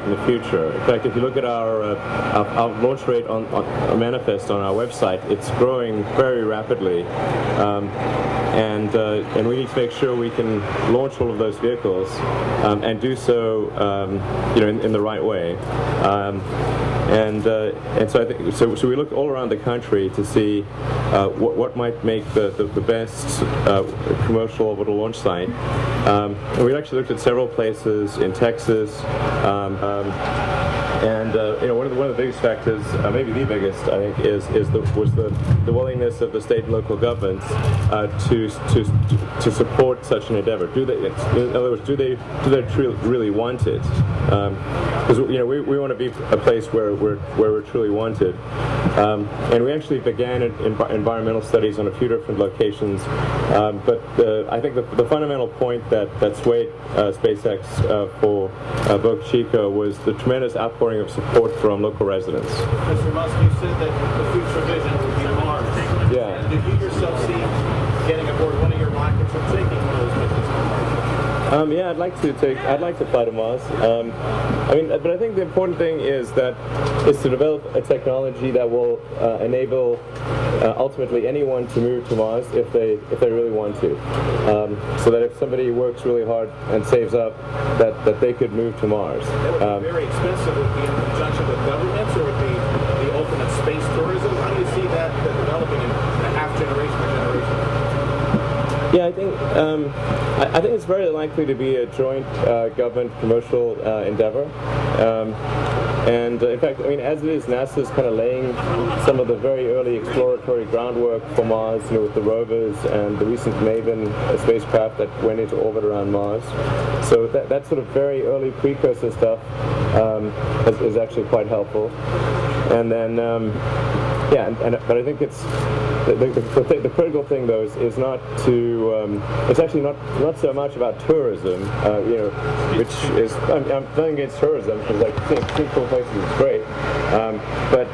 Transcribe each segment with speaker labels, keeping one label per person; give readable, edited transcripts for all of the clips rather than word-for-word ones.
Speaker 1: in the future. In fact, if you look at our launch rate on manifest on our website, it's growing very rapidly, and we need to make sure we can launch all of those vehicles and do so, in the right way. And so I think so we look all around the country to see what might make the best commercial orbital launch site. And we actually looked at several places in Texas. One of the biggest factors, maybe the biggest, I think, was the willingness of the state and local governments to support such an endeavor. In other words, do they really want it? Because we want to be a place where we're truly wanted. And we actually began environmental studies on a few different locations. But I think the fundamental point that swayed SpaceX for Boca Chica was the tremendous outpouring of support from local residents.
Speaker 2: Mr. Musk, you said that the future vision would be Mars.
Speaker 1: Yeah.
Speaker 2: Did you yourself see getting aboard one of your rockets or taking one of those missions to Mars?
Speaker 1: Yeah, I'd like to fly to Mars. But I think the important thing is to develop a technology that will enable ultimately anyone to move to Mars if they really want to. So that if somebody works really hard and saves up, that they could move to Mars.
Speaker 2: That would be very expensive. Would it be in conjunction with governments, or would it be the ultimate space tourism? How do you see that developing in a half generation or generation?
Speaker 1: Yeah, I think it's very likely to be a joint government commercial endeavor. And in fact, as it is, NASA's kind of laying some of the very early exploratory groundwork for Mars, with the rovers and the recent MAVEN spacecraft that went into orbit around Mars. So that sort of very early precursor stuff is actually quite helpful. And then, but I think it's the critical thing, though, is not to. It's actually not so much about tourism, which is. I'm nothing against tourism, because seeing cool places is great, but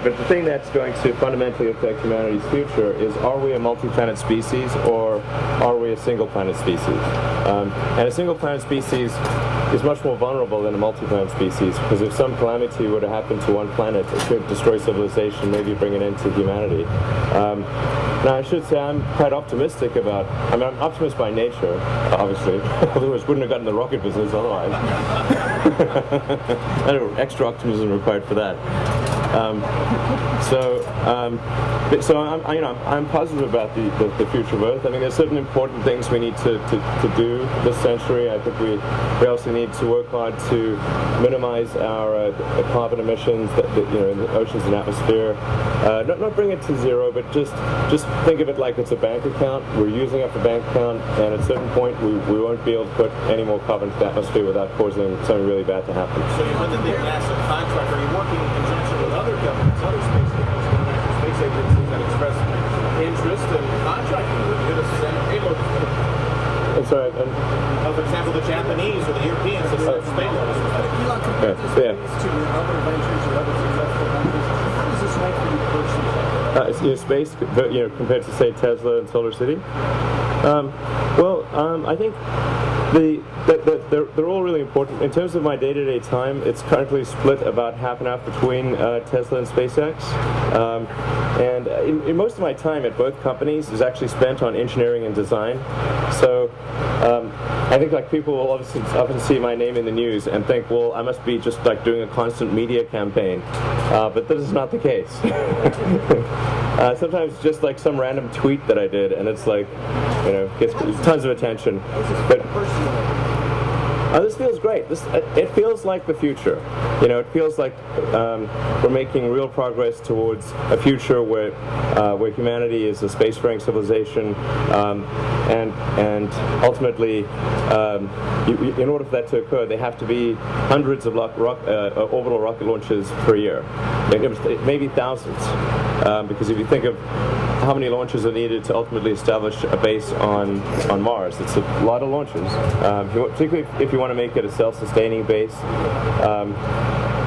Speaker 1: the thing that's going to fundamentally affect humanity's future is: are we a multi-planet species, or are we a single-planet species? And a single-planet species is much more vulnerable than a multi-planet species, because if some calamity were to happen to one planet, it could destroy civilization, maybe bring an end to humanity. Now, I should say I'm quite optimistic about. I'm an optimist by nature, obviously. Otherwise, wouldn't have gotten the rocket business otherwise. Extra optimism required for that. So I'm positive about the future of Earth. There's certain important things we need to do this century. I think we also need to work hard to minimize our carbon emissions in the oceans and atmosphere. Not bring it to zero, but just think of it like it's a bank account. We're using up the bank account, and at a certain point we won't be able to put any more carbon to the atmosphere without causing something really bad to happen.
Speaker 2: So you're under the NASA contract. Are you working in conjunction with other governments, other space agencies that express interest in contracting with you to send payloads?
Speaker 1: I'm sorry.
Speaker 2: For example, the Japanese or the Europeans that send payloads.
Speaker 3: Elon, compared to other ventures or other successful countries, how does this make for you personally?
Speaker 1: Space, compared to, say, Tesla and Solar City? I think they're all really important. In terms of my day-to-day time, it's currently split about half and half between Tesla and SpaceX. And in most of my time at both companies is actually spent on engineering and design. So I think people will often see my name in the news and think, well, I must be just doing a constant media campaign. But this is not the case. Sometimes just some random tweet that I did, and it's gets tons of attention. But this feels great. It feels like the future. It feels like we're making real progress towards a future where humanity is a spacefaring civilization, and ultimately, in order for that to occur, there have to be hundreds of orbital rocket launches per year, maybe thousands, because if you think of how many launches are needed to ultimately establish a base on Mars, it's a lot of launches, particularly if you want to make it a self-sustaining base.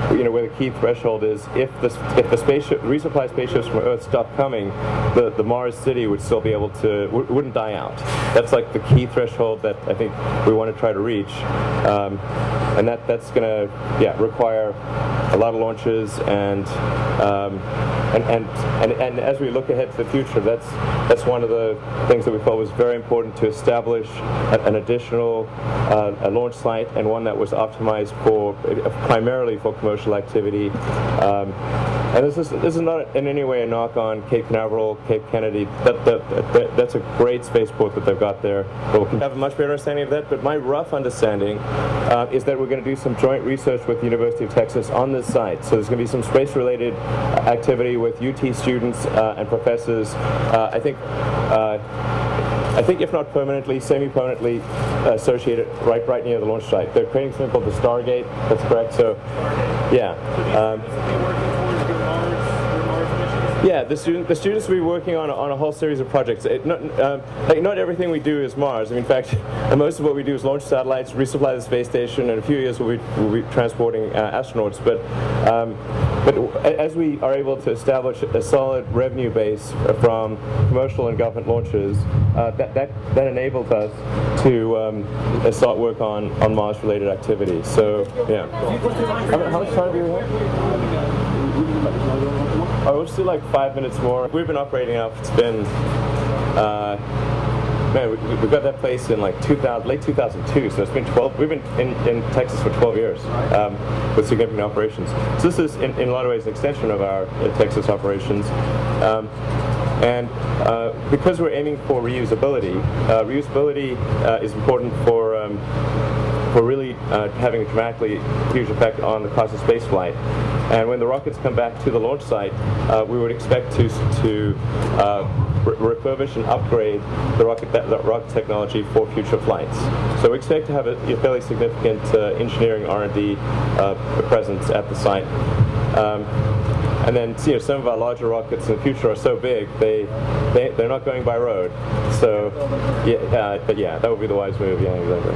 Speaker 1: where the key threshold is, if the resupply spaceships from Earth stop coming, the Mars city would still be able to wouldn't die out. That's like the key threshold that I think we want to try to reach, and that's going to require a lot of launches and as we look ahead to the future, that's one of the things that we felt was very important to establish an additional a launch site, and one that was optimized primarily for commercial activity. And this is not in any way a knock on Cape Canaveral, Cape Kennedy. That's a great spaceport that they've got there. But we can have a much better understanding of that. But my rough understanding is that we're going to do some joint research with the University of Texas on this site. So there's going to be some space-related activity with UT students and professors. I think if not permanently, semi-permanently associated right near the launch site. They're creating something called the Stargate. That's correct. So, yeah. Yeah, the students will be working on a whole series of projects. Not everything we do is Mars. In fact, most of what we do is launch satellites, resupply the space station, and in a few years we'll be transporting astronauts. But as we are able to establish a solid revenue base from commercial and government launches, that enables us to start work on Mars-related activities. So, yeah. How much time do we have? We'll just do like 5 minutes more. We've been operating now. It's been, we got that place in like late 2002. So it's been 12. We've been in Texas for 12 years with significant operations. So this is in a lot of ways an extension of our Texas operations. And because we're aiming for reusability, reusability is important for really having a dramatically huge effect on the cost of spaceflight. And when the rockets come back to the launch site, we would expect to refurbish and upgrade the rocket technology for future flights. So we expect to have a fairly significant engineering R&D presence at the site. And then, some of our larger rockets in the future are so big they're not going by road. So, but that would be the wise move. Yeah, exactly.